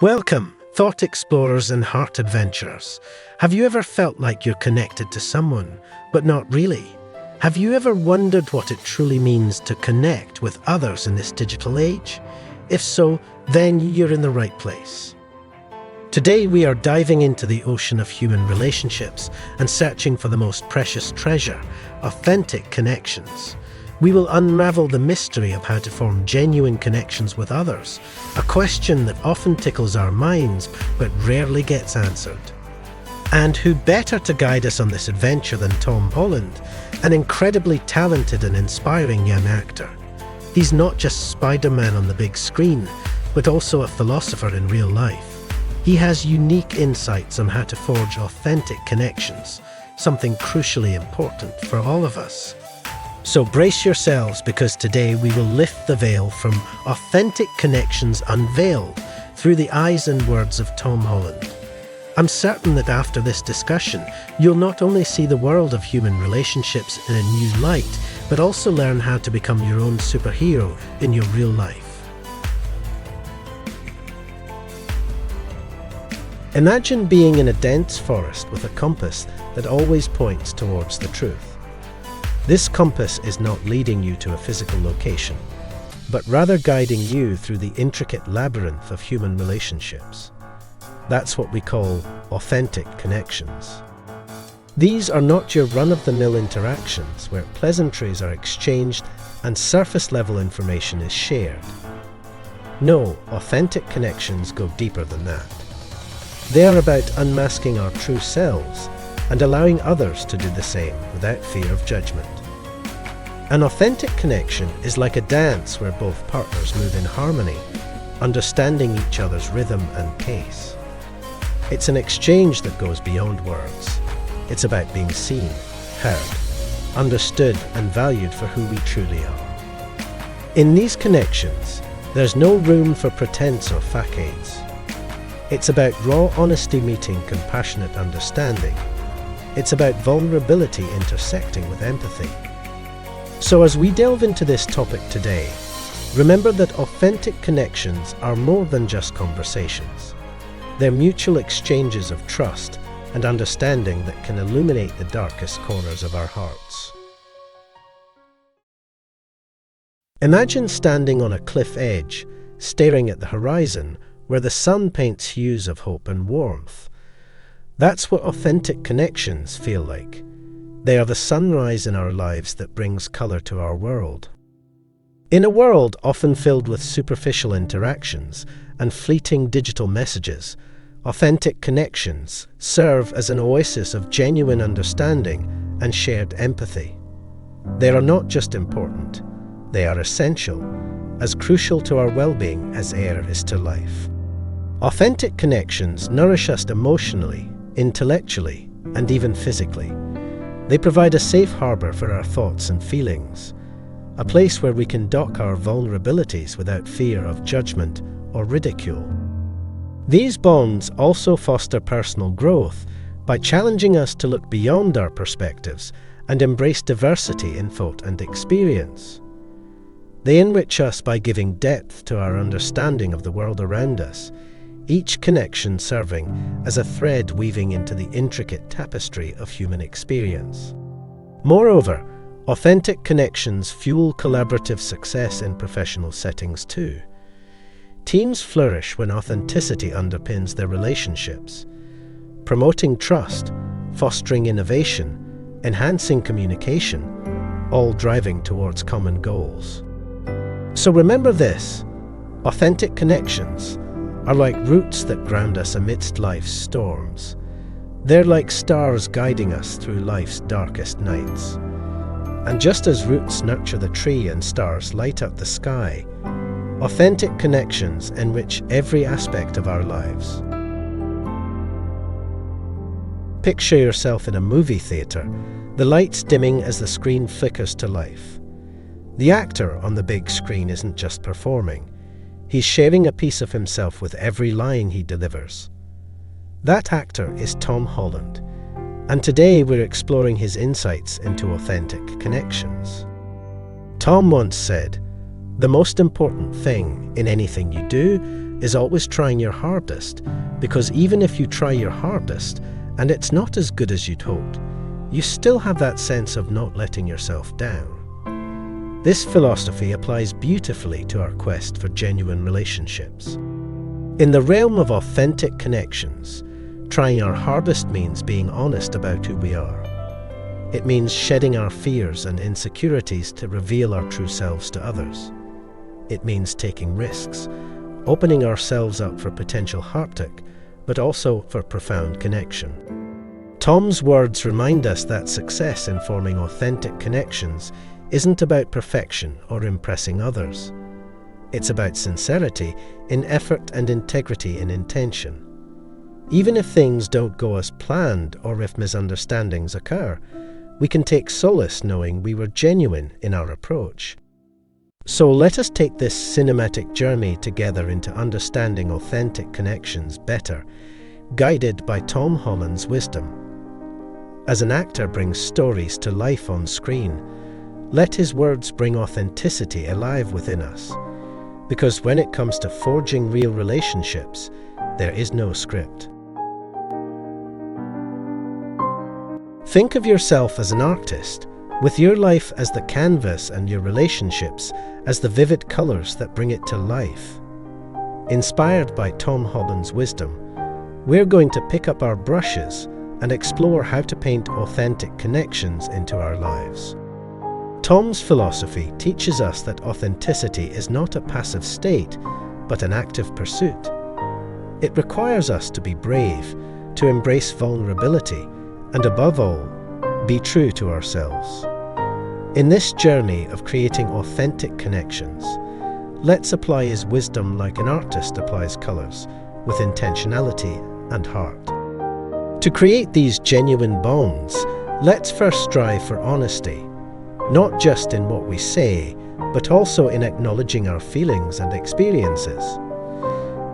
Welcome, thought explorers and heart adventurers. Have you ever felt like you're connected to someone, but not really? Have you ever wondered what it truly means to connect with others in this digital age? If so, then you're in the right place. Today we are diving into the ocean of human relationships and searching for the most precious treasure, authentic connections. We will unravel the mystery of how to form genuine connections with others, a question that often tickles our minds but rarely gets answered. And who better to guide us on this adventure than Tom Holland, an incredibly talented and inspiring young actor. He's not just Spider-Man on the big screen, but also a philosopher in real life. He has unique insights on how to forge authentic connections, something crucially important for all of us. So brace yourselves, because today we will lift the veil from authentic connections unveiled through the eyes and words of Tom Holland. I'm certain that after this discussion, you'll not only see the world of human relationships in a new light, but also learn how to become your own superhero in your real life. Imagine being in a dense forest with a compass that always points towards the truth. This compass is not leading you to a physical location, but rather guiding you through the intricate labyrinth of human relationships. That's what we call authentic connections. These are not your run-of-the-mill interactions where pleasantries are exchanged and surface-level information is shared. No, authentic connections go deeper than that. They are about unmasking our true selves and allowing others to do the same without fear of judgment. An authentic connection is like a dance where both partners move in harmony, understanding each other's rhythm and pace. It's an exchange that goes beyond words. It's about being seen, heard, understood, and valued for who we truly are. In these connections, there's no room for pretense or facades. It's about raw honesty meeting compassionate understanding. It's about vulnerability intersecting with empathy. So as we delve into this topic today, remember that authentic connections are more than just conversations. They're mutual exchanges of trust and understanding that can illuminate the darkest corners of our hearts. Imagine standing on a cliff edge, staring at the horizon, where the sun paints hues of hope and warmth. That's what authentic connections feel like. They are the sunrise in our lives that brings color to our world. In a world often filled with superficial interactions and fleeting digital messages, authentic connections serve as an oasis of genuine understanding and shared empathy. They are not just important, they are essential, as crucial to our well-being as air is to life. Authentic connections nourish us emotionally, intellectually, and even physically. They provide a safe harbor for our thoughts and feelings, a place where we can dock our vulnerabilities without fear of judgment or ridicule. These bonds also foster personal growth by challenging us to look beyond our perspectives and embrace diversity in thought and experience. They enrich us by giving depth to our understanding of the world around us, each connection serving as a thread weaving into the intricate tapestry of human experience. Moreover, authentic connections fuel collaborative success in professional settings too. Teams flourish when authenticity underpins their relationships, promoting trust, fostering innovation, enhancing communication, all driving towards common goals. So remember this: authentic connections are like roots that ground us amidst life's storms. They're like stars guiding us through life's darkest nights. And just as roots nurture the tree and stars light up the sky, authentic connections enrich every aspect of our lives. Picture yourself in a movie theater, the lights dimming as the screen flickers to life. The actor on the big screen isn't just performing. He's sharing a piece of himself with every line he delivers. That actor is Tom Holland. And today we're exploring his insights into authentic connections. Tom once said, "The most important thing in anything you do is always trying your hardest, because even if you try your hardest and it's not as good as you'd hoped, you still have that sense of not letting yourself down." This philosophy applies beautifully to our quest for genuine relationships. In the realm of authentic connections, trying our hardest means being honest about who we are. It means shedding our fears and insecurities to reveal our true selves to others. It means taking risks, opening ourselves up for potential heartache, but also for profound connection. Tom's words remind us that success in forming authentic connections isn't about perfection or impressing others. It's about sincerity in effort and integrity in intention. Even if things don't go as planned or if misunderstandings occur, we can take solace knowing we were genuine in our approach. So let us take this cinematic journey together into understanding authentic connections better, guided by Tom Holland's wisdom. As an actor brings stories to life on screen, let his words bring authenticity alive within us. Because when it comes to forging real relationships, there is no script. Think of yourself as an artist, with your life as the canvas and your relationships as the vivid colors that bring it to life. Inspired by Tom Holland's wisdom, we're going to pick up our brushes and explore how to paint authentic connections into our lives. Tom's philosophy teaches us that authenticity is not a passive state, but an active pursuit. It requires us to be brave, to embrace vulnerability, and above all, be true to ourselves. In this journey of creating authentic connections, let's apply his wisdom like an artist applies colors, with intentionality and heart. To create these genuine bonds, let's first strive for honesty, not just in what we say, but also in acknowledging our feelings and experiences.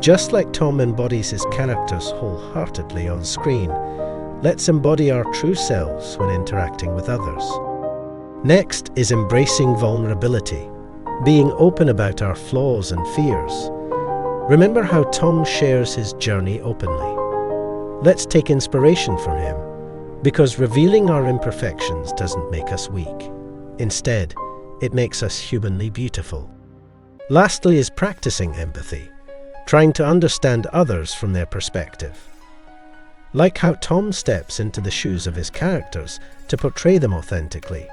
Just like Tom embodies his characters wholeheartedly on screen, let's embody our true selves when interacting with others. Next is embracing vulnerability, being open about our flaws and fears. Remember how Tom shares his journey openly. Let's take inspiration from him, because revealing our imperfections doesn't make us weak. Instead, it makes us humanly beautiful. Lastly is practicing empathy, trying to understand others from their perspective. Like how Tom steps into the shoes of his characters to portray them authentically,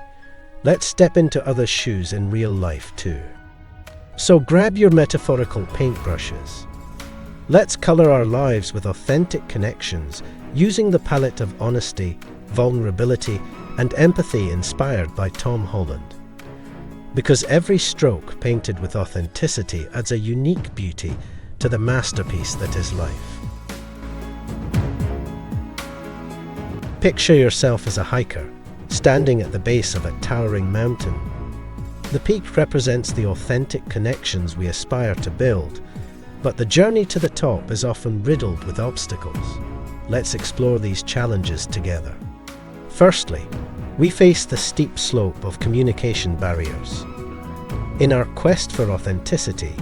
let's step into others' shoes in real life too. So grab your metaphorical paintbrushes. Let's color our lives with authentic connections using the palette of honesty, vulnerability, and empathy inspired by Tom Holland. Because every stroke painted with authenticity adds a unique beauty to the masterpiece that is life. Picture yourself as a hiker, standing at the base of a towering mountain. The peak represents the authentic connections we aspire to build, but the journey to the top is often riddled with obstacles. Let's explore these challenges together. Firstly, we face the steep slope of communication barriers. In our quest for authenticity,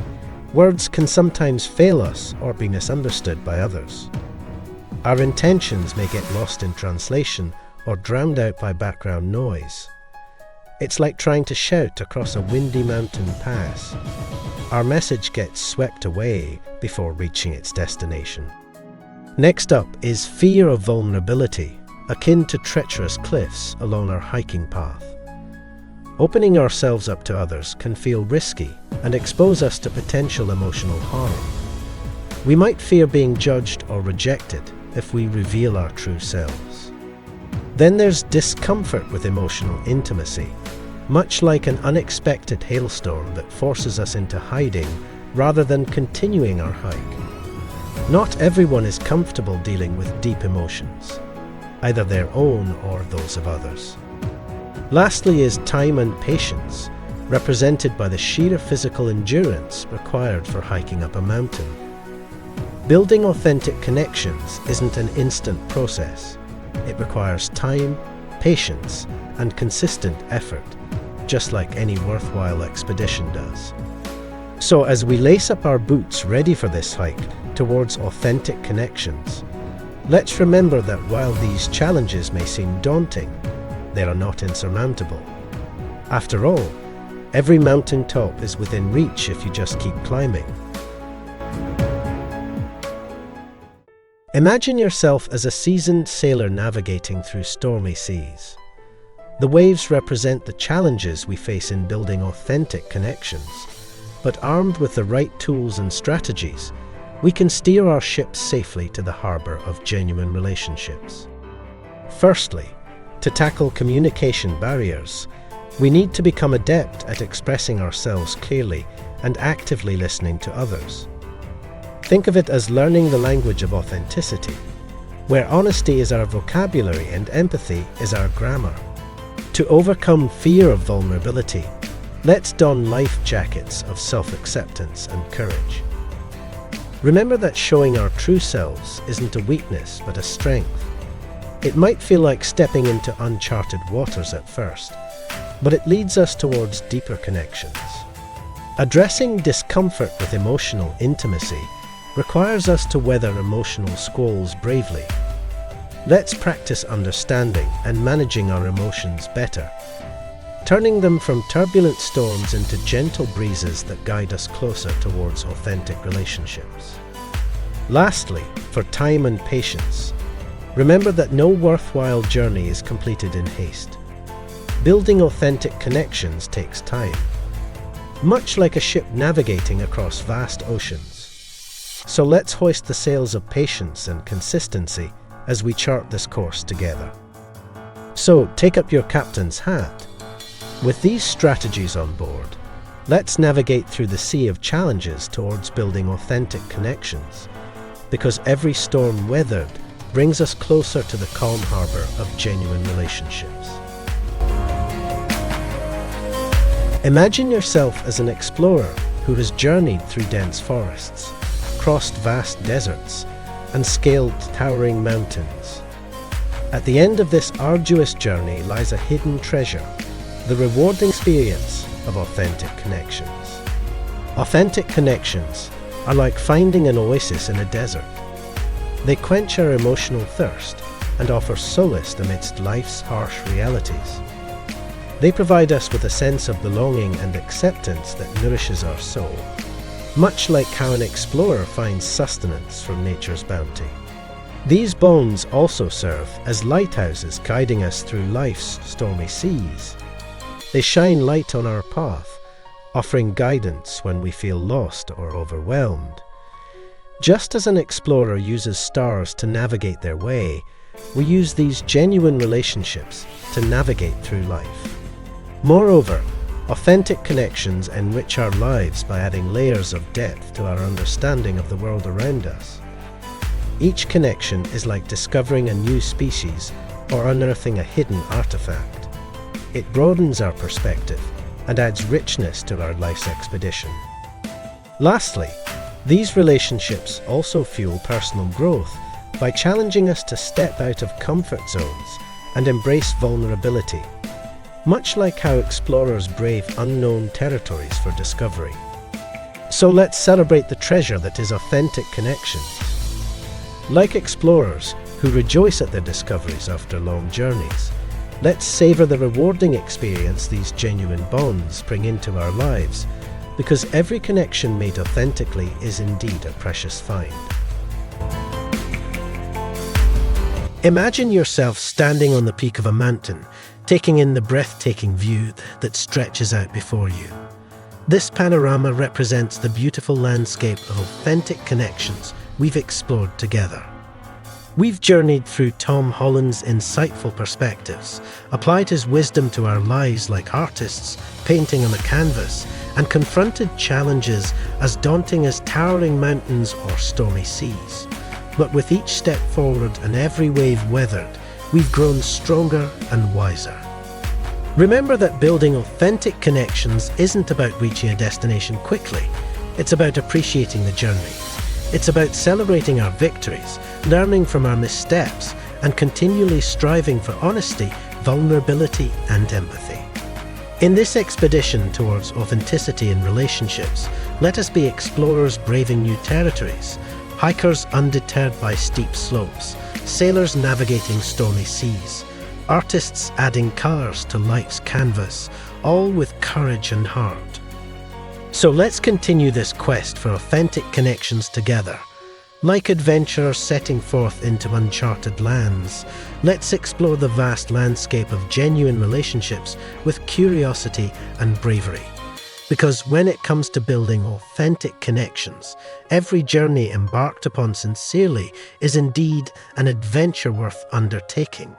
words can sometimes fail us or be misunderstood by others. Our intentions may get lost in translation or drowned out by background noise. It's like trying to shout across a windy mountain pass. Our message gets swept away before reaching its destination. Next up is fear of vulnerability, akin to treacherous cliffs along our hiking path. Opening ourselves up to others can feel risky and expose us to potential emotional harm. We might fear being judged or rejected if we reveal our true selves. Then there's discomfort with emotional intimacy, much like an unexpected hailstorm that forces us into hiding rather than continuing our hike. Not everyone is comfortable dealing with deep emotions, either their own or those of others. Lastly is time and patience, represented by the sheer physical endurance required for hiking up a mountain. Building authentic connections isn't an instant process. It requires time, patience, and consistent effort, just like any worthwhile expedition does. So as we lace up our boots ready for this hike towards authentic connections, let's remember that while these challenges may seem daunting, they are not insurmountable. After all, every mountaintop is within reach if you just keep climbing. Imagine yourself as a seasoned sailor navigating through stormy seas. The waves represent the challenges we face in building authentic connections, but armed with the right tools and strategies, we can steer our ships safely to the harbor of genuine relationships. Firstly, to tackle communication barriers, we need to become adept at expressing ourselves clearly and actively listening to others. Think of it as learning the language of authenticity, where honesty is our vocabulary and empathy is our grammar. To overcome fear of vulnerability, let's don life jackets of self-acceptance and courage. Remember that showing our true selves isn't a weakness but a strength. It might feel like stepping into uncharted waters at first, but it leads us towards deeper connections. Addressing discomfort with emotional intimacy requires us to weather emotional squalls bravely. Let's practice understanding and managing our emotions better, turning them from turbulent storms into gentle breezes that guide us closer towards authentic relationships. Lastly, for time and patience, remember that no worthwhile journey is completed in haste. Building authentic connections takes time, much like a ship navigating across vast oceans. So let's hoist the sails of patience and consistency as we chart this course together. So take up your captain's hat. With these strategies on board, let's navigate through the sea of challenges towards building authentic connections, because every storm weathered brings us closer to the calm harbor of genuine relationships. Imagine yourself as an explorer who has journeyed through dense forests, crossed vast deserts, and scaled towering mountains. At the end of this arduous journey lies a hidden treasure, the rewarding experience of authentic connections. Authentic connections are like finding an oasis in a desert. They quench our emotional thirst and offer solace amidst life's harsh realities. They provide us with a sense of belonging and acceptance that nourishes our soul, much like how an explorer finds sustenance from nature's bounty. These bonds also serve as lighthouses guiding us through life's stormy seas. They shine light on our path, offering guidance when we feel lost or overwhelmed. Just as an explorer uses stars to navigate their way, we use these genuine relationships to navigate through life. Moreover, authentic connections enrich our lives by adding layers of depth to our understanding of the world around us. Each connection is like discovering a new species or unearthing a hidden artifact. It broadens our perspective and adds richness to our life's expedition. Lastly, these relationships also fuel personal growth by challenging us to step out of comfort zones and embrace vulnerability, much like how explorers brave unknown territories for discovery. So let's celebrate the treasure that is authentic connections. Like explorers who rejoice at their discoveries after long journeys, let's savor the rewarding experience these genuine bonds bring into our lives, because every connection made authentically is indeed a precious find. Imagine yourself standing on the peak of a mountain, taking in the breathtaking view that stretches out before you. This panorama represents the beautiful landscape of authentic connections we've explored together. We've journeyed through Tom Holland's insightful perspectives, applied his wisdom to our lives like artists painting on a canvas, and confronted challenges as daunting as towering mountains or stormy seas. But with each step forward and every wave weathered, we've grown stronger and wiser. Remember that building authentic connections isn't about reaching a destination quickly. It's about appreciating the journey. It's about celebrating our victories, learning from our missteps, and continually striving for honesty, vulnerability, and empathy. In this expedition towards authenticity in relationships, let us be explorers braving new territories, hikers undeterred by steep slopes, sailors navigating stormy seas, artists adding colours to life's canvas, all with courage and heart. So let's continue this quest for authentic connections together. Like adventurers setting forth into uncharted lands, let's explore the vast landscape of genuine relationships with curiosity and bravery. Because when it comes to building authentic connections, every journey embarked upon sincerely is indeed an adventure worth undertaking.